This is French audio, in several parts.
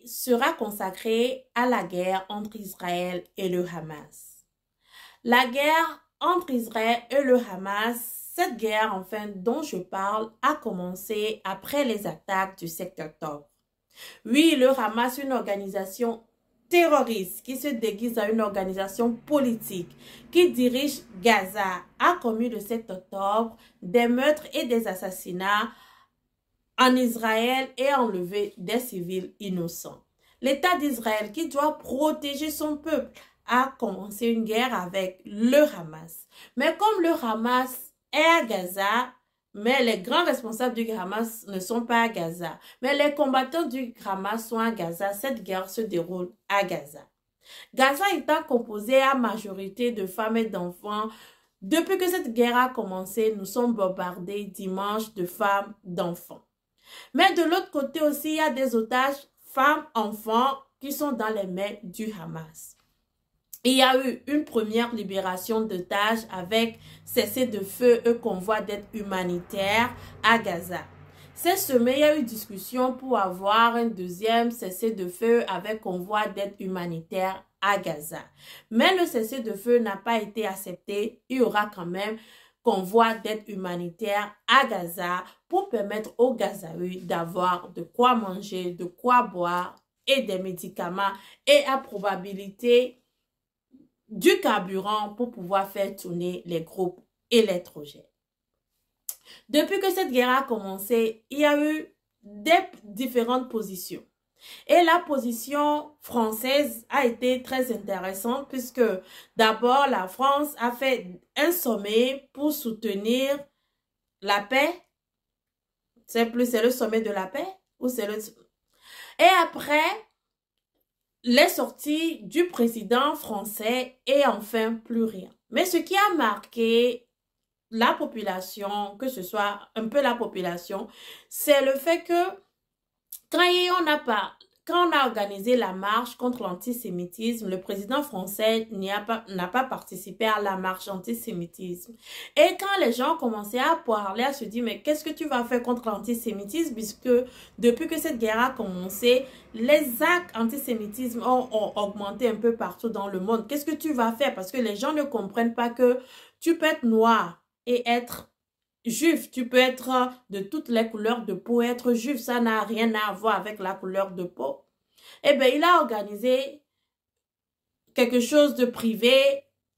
sera consacré à la guerre entre Israël et le Hamas. La guerre entre Israël et le Hamas, cette guerre enfin dont je parle, a commencé après les attaques du 7 octobre. Oui, le Hamas, une organisation terroriste qui se déguise à une organisation politique qui dirige Gaza, a commis le 7 octobre des meurtres et des assassinats en Israël et enlevé des civils innocents. L'État d'Israël, qui doit protéger son peuple, a commencé une guerre avec le Hamas. Mais comme le Hamas est à Gaza, mais les grands responsables du Hamas ne sont pas à Gaza, mais les combattants du Hamas sont à Gaza, cette guerre se déroule à Gaza. Gaza étant composé à majorité de femmes et d'enfants. Depuis que cette guerre a commencé, nous sommes bombardés dimanche de femmes, d'enfants. Mais de l'autre côté aussi, il y a des otages, femmes, enfants, qui sont dans les mains du Hamas. Il y a eu une première libération d'otages avec cessez-le-feu et convoi d'aide humanitaire à Gaza. Cette semaine, il y a eu discussion pour avoir un deuxième cessez-le-feu avec convoi d'aide humanitaire à Gaza. Mais le cessez-le-feu n'a pas été accepté. Il y aura quand même convoi d'aide humanitaire à Gaza pour permettre aux Gazaouis d'avoir de quoi manger, de quoi boire et des médicaments et à probabilité du carburant pour pouvoir faire tourner les groupes électrogènes. Depuis que cette guerre a commencé, il y a eu des différentes positions. Et la position française a été très intéressante puisque d'abord la France a fait un sommet pour soutenir la paix. C'est le sommet de la paix ou c'est le... Et après, les sorties du président français et enfin plus rien. Mais ce qui a marqué la population, que ce soit un peu la population, c'est le fait que quand on a organisé la marche contre l'antisémitisme, le président français n'a pas participé à la marche antisémitisme. Et quand les gens commençaient à parler, à se dire, mais qu'est-ce que tu vas faire contre l'antisémitisme? Puisque depuis que cette guerre a commencé, les actes antisémitisme ont augmenté un peu partout dans le monde. Qu'est-ce que tu vas faire? Parce que les gens ne comprennent pas que tu peux être noir et être juif, tu peux être de toutes les couleurs de peau, être juif, ça n'a rien à voir avec la couleur de peau. Eh bien, il a organisé quelque chose de privé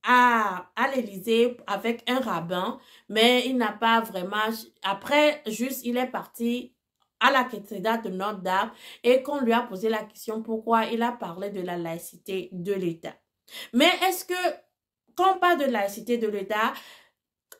à l'Élysée avec un rabbin, mais il n'a pas vraiment... Après, juste, il est parti à la cathédrale de Notre-Dame et qu'on lui a posé la question pourquoi il a parlé de la laïcité de l'État. Mais est-ce que, quand on parle de laïcité de l'État,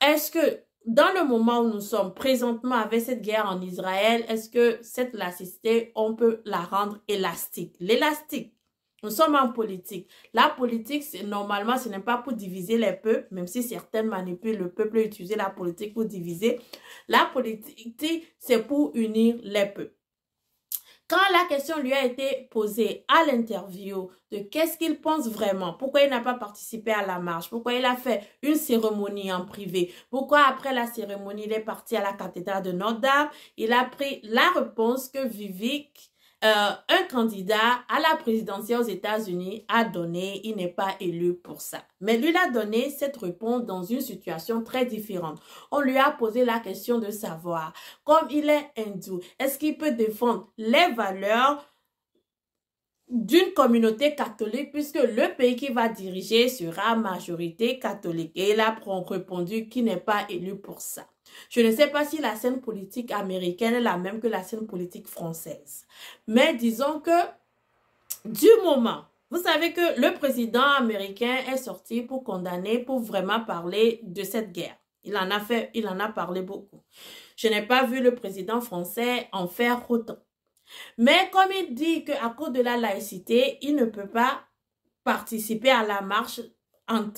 est-ce que dans le moment où nous sommes présentement avec cette guerre en Israël, est-ce que cette laïcité, on peut la rendre élastique? L'élastique, nous sommes en politique. La politique, normalement, ce n'est pas pour diviser les peuples, même si certains manipulent le peuple et utilisent la politique pour diviser. La politique, c'est pour unir les peuples. Quand la question lui a été posée à l'interview de qu'est-ce qu'il pense vraiment, pourquoi il n'a pas participé à la marche, pourquoi il a fait une cérémonie en privé, pourquoi après la cérémonie il est parti à la cathédrale de Notre-Dame, il a pris la réponse que Vivek, un candidat à la présidentielle aux États-Unis, a donné. Il n'est pas élu pour ça. Mais lui, il a donné cette réponse dans une situation très différente. On lui a posé la question de savoir, comme il est hindou, est-ce qu'il peut défendre les valeurs d'une communauté catholique puisque le pays qu'il va diriger sera majorité catholique. Et il a répondu qu'il n'est pas élu pour ça. Je ne sais pas si la scène politique américaine est la même que la scène politique française. Mais disons que du moment, vous savez que le président américain est sorti pour condamner, pour vraiment parler de cette guerre. Il en a parlé beaucoup. Je n'ai pas vu le président français en faire autant. Mais comme il dit qu'à cause de la laïcité, il ne peut pas participer à la marche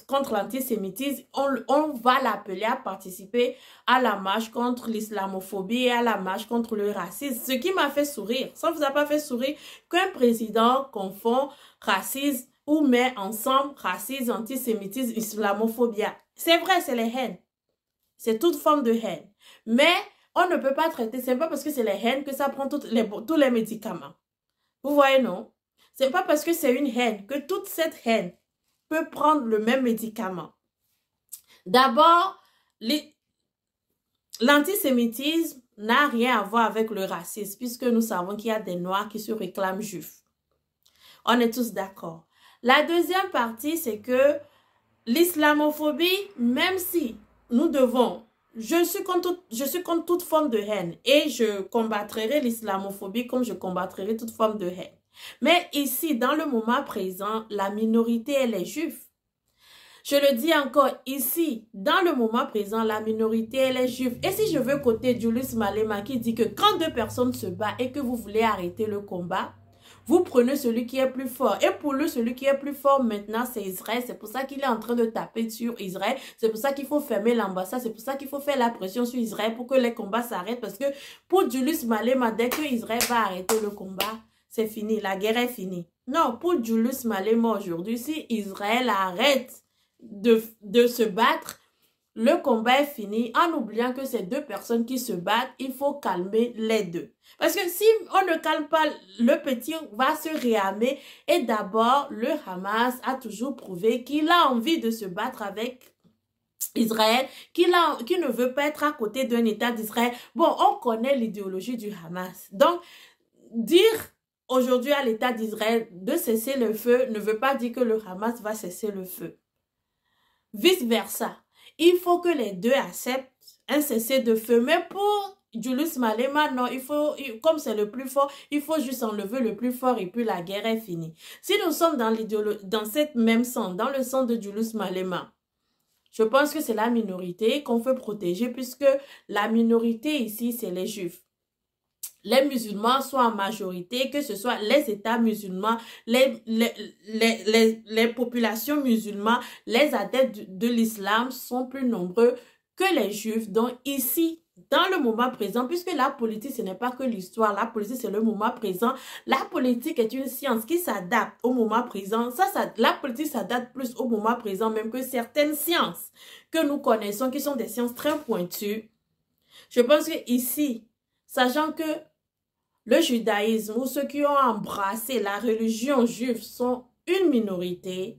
contre l'antisémitisme, on va l'appeler à participer à la marche contre l'islamophobie et à la marche contre le racisme. Ce qui m'a fait sourire, ça ne vous a pas fait sourire qu'un président confond racisme ou met ensemble racisme, antisémitisme, islamophobie. C'est vrai, c'est les haines. C'est toute forme de haine. Mais on ne peut pas traiter, c'est pas parce que c'est les haines que ça prend tous les médicaments. Vous voyez, non? C'est pas parce que c'est une haine que toute cette haine peut prendre le même médicament. D'abord, l'antisémitisme n'a rien à voir avec le racisme, puisque nous savons qu'il y a des Noirs qui se réclament juifs. On est tous d'accord. La deuxième partie, c'est que l'islamophobie, même si nous devons, je suis contre toute forme de haine et je combattrai l'islamophobie comme je combattrai toute forme de haine. Mais ici, dans le moment présent, la minorité, elle est juive. Je le dis encore, ici, dans le moment présent, la minorité, elle est juive. Et si je veux côté Julius Malema qui dit que quand deux personnes se battent et que vous voulez arrêter le combat, vous prenez celui qui est plus fort. Et pour lui, celui qui est plus fort maintenant, c'est Israël. C'est pour ça qu'il est en train de taper sur Israël. C'est pour ça qu'il faut fermer l'ambassade. C'est pour ça qu'il faut faire la pression sur Israël pour que les combats s'arrêtent. Parce que pour Julius Malema, dès que Israël va arrêter le combat, c'est fini. La guerre est finie. Non, pour Julius Malema aujourd'hui, si Israël arrête de se battre, le combat est fini en oubliant que ces deux personnes qui se battent, il faut calmer les deux. Parce que si on ne calme pas, le petit va se réarmer. Et d'abord, le Hamas a toujours prouvé qu'il a envie de se battre avec Israël, qu'il ne veut pas être à côté d'un État d'Israël. Bon, on connaît l'idéologie du Hamas. Donc, dire aujourd'hui à l'État d'Israël de cesser le feu ne veut pas dire que le Hamas va cesser le feu. Vice-versa. Il faut que les deux acceptent un cessez-le-feu. Mais pour Julius Malema, non, comme c'est le plus fort, il faut juste enlever le plus fort et puis la guerre est finie. Si nous sommes dans cette même sens, dans le sens de Julius Malema, je pense que c'est la minorité qu'on veut protéger puisque la minorité ici, c'est les juifs. Les musulmans sont en majorité, que ce soit les États musulmans, les populations musulmanes, les adeptes de l'islam sont plus nombreux que les juifs. Donc ici, dans le moment présent, puisque la politique, ce n'est pas que l'histoire, la politique, c'est le moment présent. La politique est une science qui s'adapte au moment présent. La politique s'adapte plus au moment présent même que certaines sciences que nous connaissons, qui sont des sciences très pointues. Je pense que ici, sachant que le judaïsme ou ceux qui ont embrassé la religion juive sont une minorité,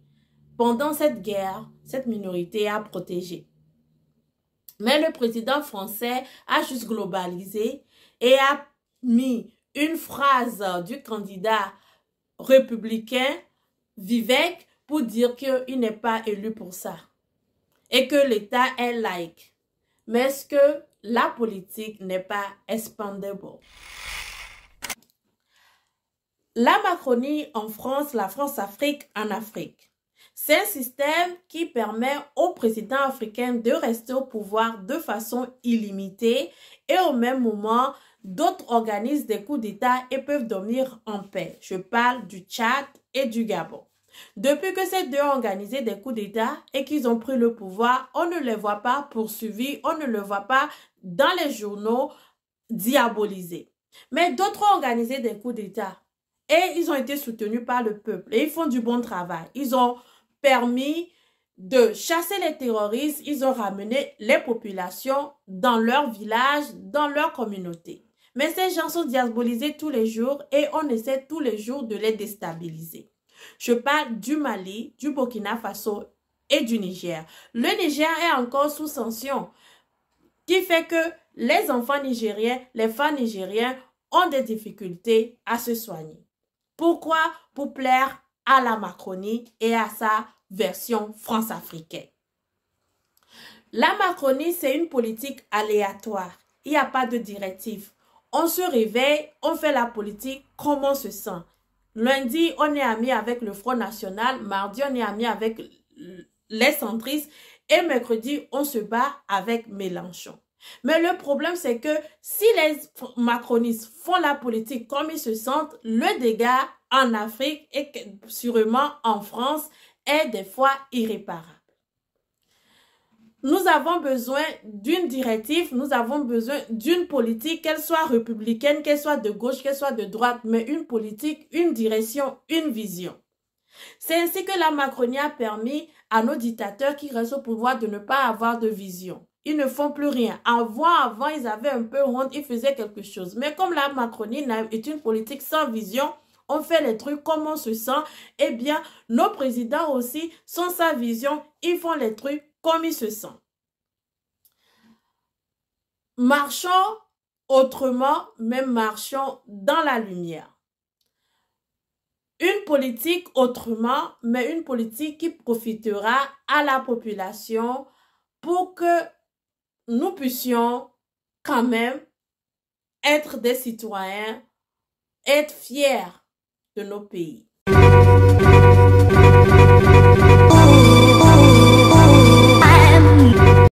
pendant cette guerre, cette minorité a protégé. Mais le président français a juste globalisé et a mis une phrase du candidat républicain Vivek pour dire qu'il n'est pas élu pour ça et que l'État est laïque. Mais est-ce que la politique n'est pas expandable? La Macronie en France, la France-Afrique en Afrique. C'est un système qui permet aux présidents africains de rester au pouvoir de façon illimitée et au même moment, d'autres organisent des coups d'État et peuvent dormir en paix. Je parle du Tchad et du Gabon. Depuis que ces deux ont organisé des coups d'État et qu'ils ont pris le pouvoir, on ne les voit pas poursuivis, on ne les voit pas dans les journaux diabolisés. Mais d'autres ont organisé des coups d'État. Et ils ont été soutenus par le peuple. Et ils font du bon travail. Ils ont permis de chasser les terroristes. Ils ont ramené les populations dans leur village, dans leur communauté. Mais ces gens sont diabolisés tous les jours et on essaie tous les jours de les déstabiliser. Je parle du Mali, du Burkina Faso et du Niger. Le Niger est encore sous sanction, qui fait que les enfants nigériens, les femmes nigériens ont des difficultés à se soigner. Pourquoi? Pour plaire à la Macronie et à sa version France-africaine. La Macronie, c'est une politique aléatoire. Il n'y a pas de directive. On se réveille, on fait la politique comme on se sent. Lundi, on est amis avec le Front National. Mardi, on est amis avec les centristes. Et mercredi, on se bat avec Mélenchon. Mais le problème, c'est que si les macronistes font la politique comme ils se sentent, le dégât en Afrique et sûrement en France est des fois irréparable. Nous avons besoin d'une directive, nous avons besoin d'une politique, qu'elle soit républicaine, qu'elle soit de gauche, qu'elle soit de droite, mais une politique, une direction, une vision. C'est ainsi que la Macronie a permis à nos dictateurs qui restent au pouvoir de ne pas avoir de vision. Ils ne font plus rien. Avant, ils avaient un peu honte, ils faisaient quelque chose. Mais comme la Macronie est une politique sans vision, on fait les trucs comme on se sent, eh bien, nos présidents aussi, sans sa vision, ils font les trucs comme ils se sentent. Marchons autrement, mais marchons dans la lumière. Une politique autrement, mais une politique qui profitera à la population pour que nous puissions quand même être des citoyens, être fiers de nos pays.